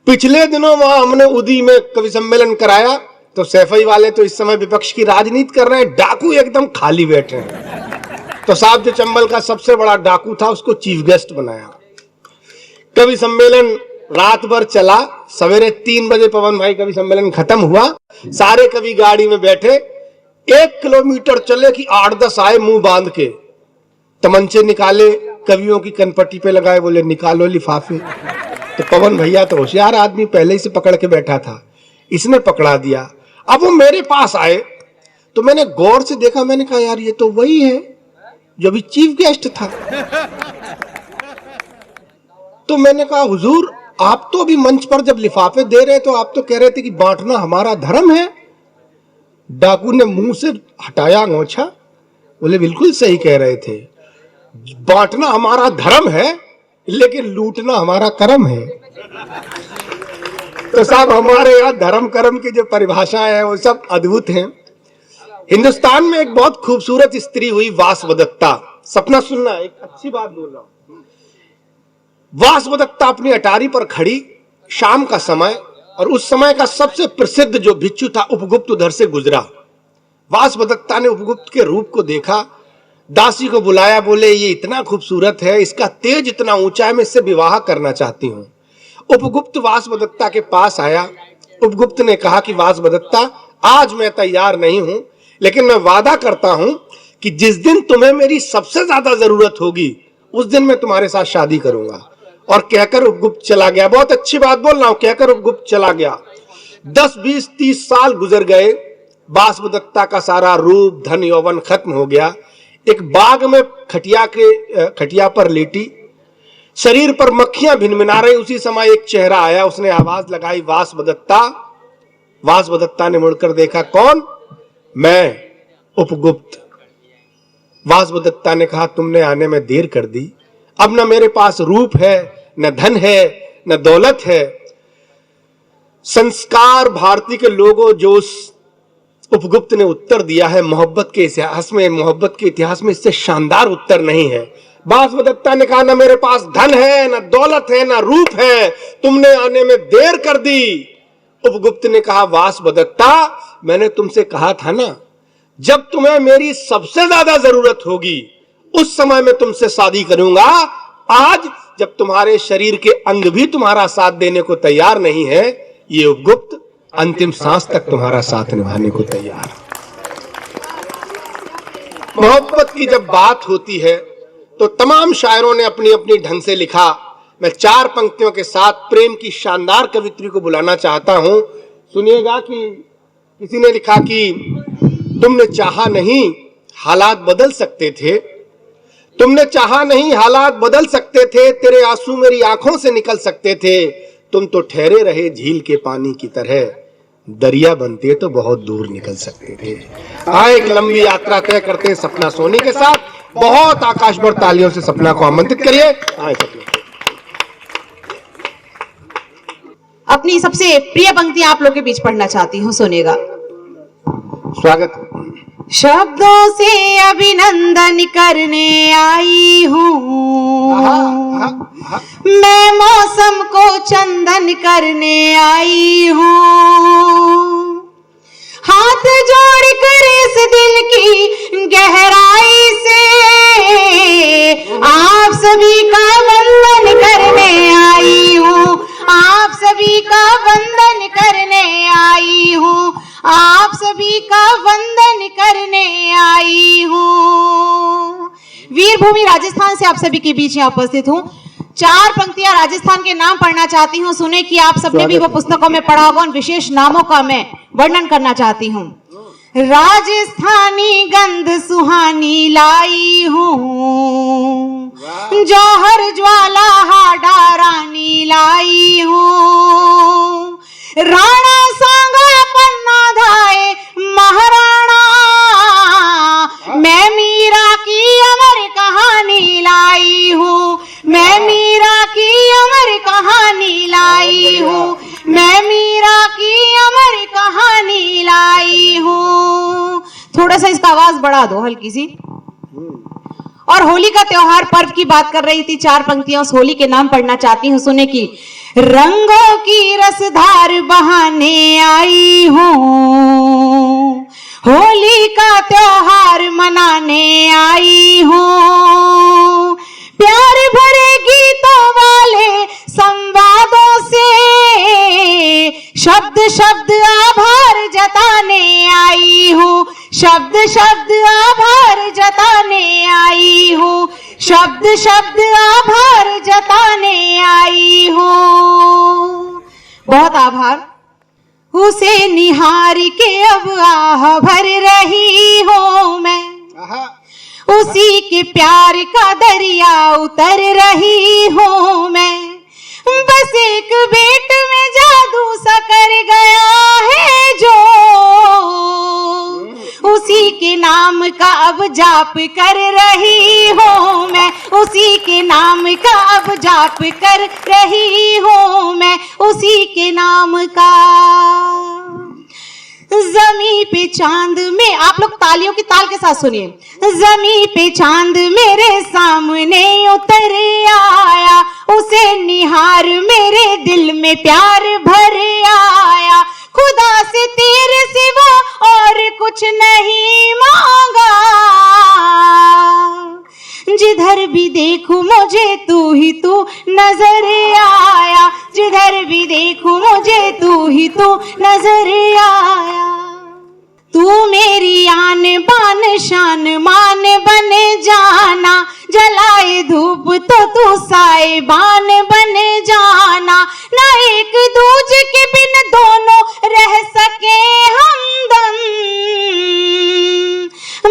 पिछले दिनों वहां हमने उदी में कवि सम्मेलन कराया, तो सैफई वाले तो इस समय विपक्ष की राजनीति कर रहे हैं, डाकू एकदम खाली बैठे हैं। तो साहब जो चंबल का सबसे बड़ा डाकू था उसको चीफ गेस्ट बनाया। कवि सम्मेलन रात भर चला, सवेरे 3 बजे पवन भाई कवि सम्मेलन खत्म हुआ, सारे कवि गाड़ी में बैठे, 1 किलोमीटर चले कि 8-10 आए मुंह बांध के, तमंचे निकाले, कवियों की कनपट्टी पे लगाए, बोले निकालो लिफाफे। तो पवन भैया तो होशियार आदमी, पहले ही से पकड़ के बैठा था, इसने पकड़ा दिया। अब वो मेरे पास आए तो मैंने गौर से देखा, मैंने कहा यार ये तो वही है जो अभी चीफ गेस्ट था। तो मैंने कहा हुजूर आप तो अभी मंच पर जब लिफाफे दे रहे तो आप तो कह रहे थे कि बांटना हमारा धर्म है। डाकू ने मुंह से हटाया नोछा, बोले बिल्कुल सही कह रहे थे, बांटना हमारा धर्म है लेकिन लूटना हमारा कर्म है। तो साहब हमारे यहाँ धर्म कर्म की जो परिभाषाएं हैं वो सब अद्भुत हैं। हिंदुस्तान में एक बहुत खूबसूरत स्त्री हुई वासवदत्ता। सपना सुनना, एक अच्छी बात बोल रहा हूं। वासवदत्ता अपनी अटारी पर खड़ी, शाम का समय, और उस समय का सबसे प्रसिद्ध जो भिक्षु था उपगुप्त उधर से गुजरा। वासवदत्ता ने उपगुप्त के रूप को देखा, दासी को बुलाया, बोले ये इतना खूबसूरत है, इसका तेज इतना ऊंचा है, मैं इससे विवाह करना चाहती हूं। उपगुप्त वासवदत्ता के पास आया। उपगुप्त ने कहा कि वासवदत्ता आज मैं तैयार नहीं हूं, लेकिन मैं वादा करता हूं कि जिस दिन तुम्हें मेरी सबसे ज्यादा जरूरत होगी उस दिन मैं तुम्हारे साथ शादी करूंगा। और कहकर उपगुप्त चला गया। बहुत अच्छी बात बोल रहा हूं, कहकर उपगुप्त चला गया। 10, 20, 30 साल गुजर गए। वासवदत्ता का सारा रूप धन यौवन खत्म हो गया। एक बाग में खटिया पर लेटी, शरीर पर मक्खियां भिनभिना रही, उसी समय एक चेहरा आया, उसने आवाज लगाई वासवदत्ता। वासवदत्ता ने मुड़कर देखा, कौन? मैं उपगुप्त। वासवदत्ता ने कहा तुमने आने में देर कर दी, अब न मेरे पास रूप है, न धन है, न दौलत है। संस्कार भारती के लोगों जो उस उपगुप्त ने उत्तर दिया है मोहब्बत के इतिहास में इससे शानदार उत्तर नहीं है। वासवदत्ता ने कहा न मेरे पास धन है, न दौलत है, न रूप है, तुमने आने में देर कर दी। उपगुप्त ने कहा वासवदत्ता मैंने तुमसे कहा था ना, जब तुम्हें मेरी सबसे ज्यादा जरूरत होगी उस समय मैं तुमसे शादी करूंगा। आज जब तुम्हारे शरीर के अंग भी तुम्हारा साथ देने को तैयार नहीं है, ये उपगुप्त अंतिम सांस तक तुम्हारा साथ निभाने को तैयार। मोहब्बत की जब बात होती है तो तमाम शायरों ने अपनी अपनी ढंग से लिखा। मैं 4 पंक्तियों के साथ प्रेम की शानदार कवित्री को बुलाना चाहता हूं, सुनिएगा। कि किसी ने लिखा कि तुमने चाहा नहीं हालात बदल सकते थे, तुमने चाहा नहीं हालात बदल सकते थे, तेरे आंसू मेरी आंखों से निकल सकते थे, तुम तो ठहरे रहे झील के पानी की तरह, दरिया बनते तो बहुत दूर निकल सकते थे। आए एक लंबी यात्रा तय करते हैं सपना सोनी के साथ। बहुत आकाश भर तालियों से सपना को आमंत्रित करिए। आए सपना। अपनी सबसे प्रिय पंक्ति आप लोग के बीच पढ़ना चाहती हूँ, सुनिएगा। स्वागत। शब्दों से अभिनंदन करने आई हूँ, मैं मौसम को चंदन करने आई हूँ, हाथ जोड़कर इस दिल की गहराई से आप सभी का वंदन करने आई हूँ, आप सभी का वंदन करने आई हूँ, आप सभी का वंदन करने आई हूँ। वीरभूमि राजस्थान से आप सभी के बीच यहाँ उपस्थित हूँ। 4 पंक्तियां राजस्थान के नाम पढ़ना चाहती हूँ। सुने कि आप सबने भी वो पुस्तकों में पढ़ा होगा। उन विशेष नामों का मैं वर्णन करना चाहती हूँ। राजस्थानी गंध सुहानी लाई हूँ, जौहर ज्वाला हाडा रानी लाई हूँ, राणा सांगा पन्ना धाए महाराणा, मैं मीरा की अमर कहानी लाई हूँ, मैं मीरा की अमर कहानी लाई हूँ, मैं मीरा की अमर कहानी लाई हूँ। थोड़ा सा इसका आवाज बढ़ा दो, हल्की सी। और होली का त्योहार पर्व की बात कर रही थी। 4 पंक्तियां उस होली के नाम पढ़ना चाहती हूँ, सुने की। रंगों की रसधार बहाने आई हूँ, होली का त्योहार मनाने आई हूँ, प्यार भरे गीतों वाले संवादों से शब्द शब्द आभार जताने आई हूँ, शब्द शब्द आभार जताने आई हूँ, शब्द शब्द आभार जताने आई हूँ। बहुत आभार। उसे निहार के अब आह भर रही हूँ मैं, उसी के प्यार का दरिया उतर रही हूँ मैं, बस एक बेट में जादू सा कर गया है जो, उसी के नाम का अब जाप कर रही हूँ मैं, उसी के नाम का अब जाप कर रही हूँ मैं, उसी के नाम का। जमी पे चांद में, आप लोग तालियों की ताल के साथ सुनिए। जमी पे चांद मेरे सामने उतर आया, उसे निहार मेरे दिल में प्यार भर आया, खुदा से तेरे सिवा और कुछ नहीं मांगा, जिधर भी देखूं मुझे तू ही तू नजर आया, जिधर भी देखूं मुझे तू ही तू नजर आया। तू मेरी आन बान शान मान बन जाना, जलाए धूप तो तू साए बान बन जाना, ना एक दूजे के बिन दोनों रह सके हमदम,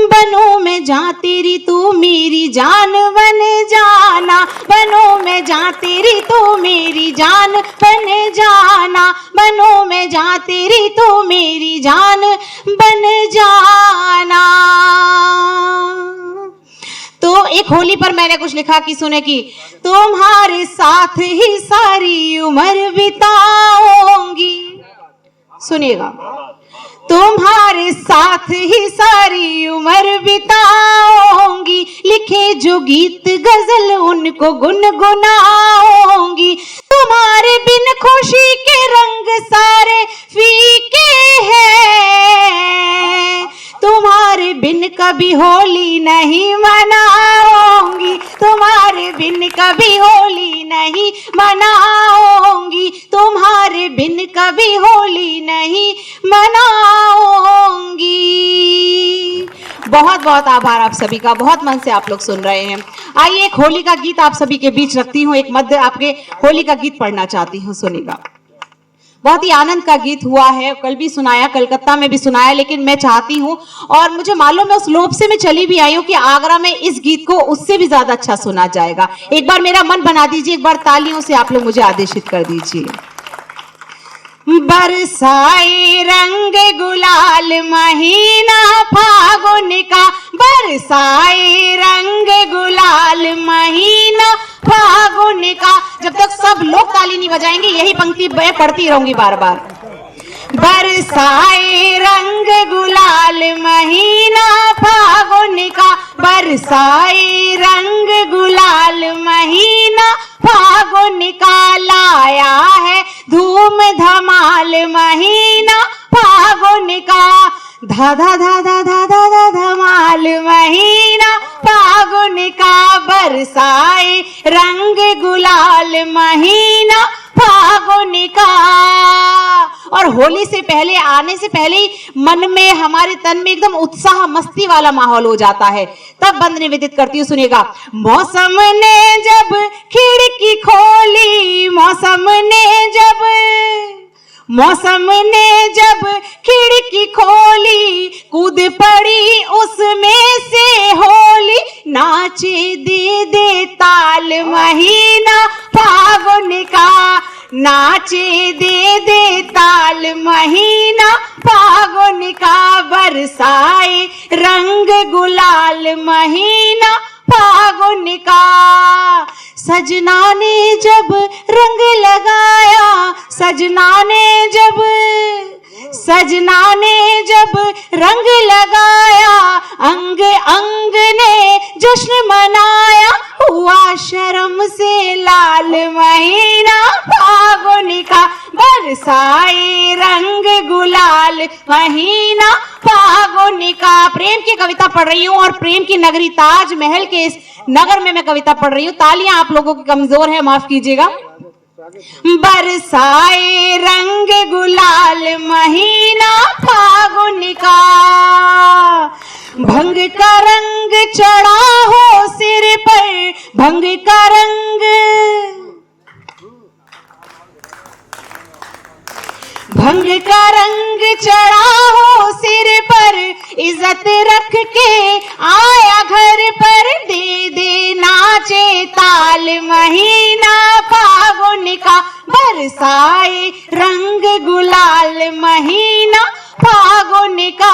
बनूं मैं जहाँ तेरी तू मेरी जान बन जाना, बनूं मैं जहाँ तेरी तू मेरी जान बन जाना, बनूं मैं जहाँ तेरी तू मेरी जान बन जाना। तो एक होली पर मैंने कुछ लिखा कि सुने की, तुम्हारे साथ ही सारी उम्र बिताऊंगी, सुनिएगा, तुम्हारे साथ ही सारी उम्र बिताऊंगी, लिखे जो गीत गजल उनको गुनगुनाऊंगी, तुम्हारे बिन खुशी के रंग सारे फीके हैं, तुम्हारे बिन कभी होली नहीं मनाऊंगी, तुम्हारे बिन कभी होली नहीं मनाऊंगी, तुम्हारे बिन कभी होली नहीं मनाऊंगी। बहुत बहुत आभार आप सभी का, बहुत मन से आप लोग सुन रहे हैं। आइए एक होली का गीत आप सभी के बीच रखती हूँ, एक मध्य आपके होली का गीत पढ़ना चाहती हूँ, सुनिएगा। बहुत ही आनंद का गीत हुआ है, कल भी सुनाया, कलकत्ता में भी सुनाया, लेकिन मैं चाहती हूँ और मुझे मालूम है उस लोभ से मैं चली भी आई हूँ कि आगरा में इस गीत को उससे भी ज्यादा अच्छा सुना जाएगा। एक बार मेरा मन बना दीजिए, एक बार तालियों से आप लोग मुझे आदेशित कर दीजिए। बरसाए रंग गुलाल महीना फागुन का, बरसाए रंग गुलाल महीना फागुन का। जब तक सब लोग ताली नहीं बजाएंगे यही पंक्ति मैं पढ़ती रहूंगी बार बार। बरसाए रंग गुलाल महीना फागुन का, बरसाए रंग गुलाल महीना फागुन का, लाया है धूम धमाल महीना फागुन का, धा धा धा धा धा धा धा धमाल महीना फागुन का, बरसाए रंग गुलाल महीना फागुन का। और होली से पहले, आने से पहले ही मन में, हमारे तन में एकदम उत्साह मस्ती वाला माहौल हो जाता है। तब बंद निवेदित करती हूँ, सुनिएगा। मौसम ने जब खिड़की खोली, मौसम ने जब खिड़की खोली, कूद पड़ी उसमें से होली, नाचे दे दे ताल महीना फागुन का, नाचे दे दे ताल महीना फागुन का, बरसाए रंग गुलाल महीना फागुन का। सजना ने जब रंग लगाया, सजना ने जब रंग लगाया, अंग अंग ने जश्न मनाया, हुआ शर्म से लाल महीना फागुन का, बरसाए रंग गुलाल महीना फागुन का। प्रेम की कविता पढ़ रही हूँ और प्रेम की नगरी ताजमहल के इस नगर में मैं कविता पढ़ रही हूँ। तालियां आप लोगों की कमजोर है, माफ कीजिएगा। बरसाए रंग गुलाल महीना फागुन का, भंग का रंग चढ़ा हो सिर पर, भंग का रंग, भंग का रंग चढ़ा हो सिर पर, इज्जत रख के आया घर पर, दे दे नाचे ताल महीना फागुन का, बरसाए रंग गुलाल महीना फागुन का।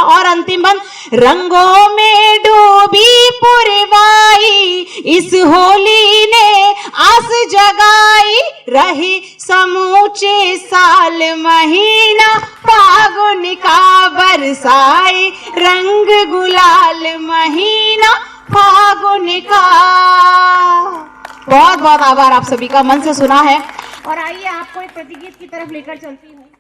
और अंतिम बंद, रंगों में डूबी पुरवाई, इस होली ने आस जगाई, रही समूचे साल महीना फागुन का, बरसाए रंग गुलाल महीना फागुन का। बहुत बहुत आभार आप सभी का, मन से सुना है। और आइए आपको एक प्रतिगीत की तरफ लेकर चलती हूँ।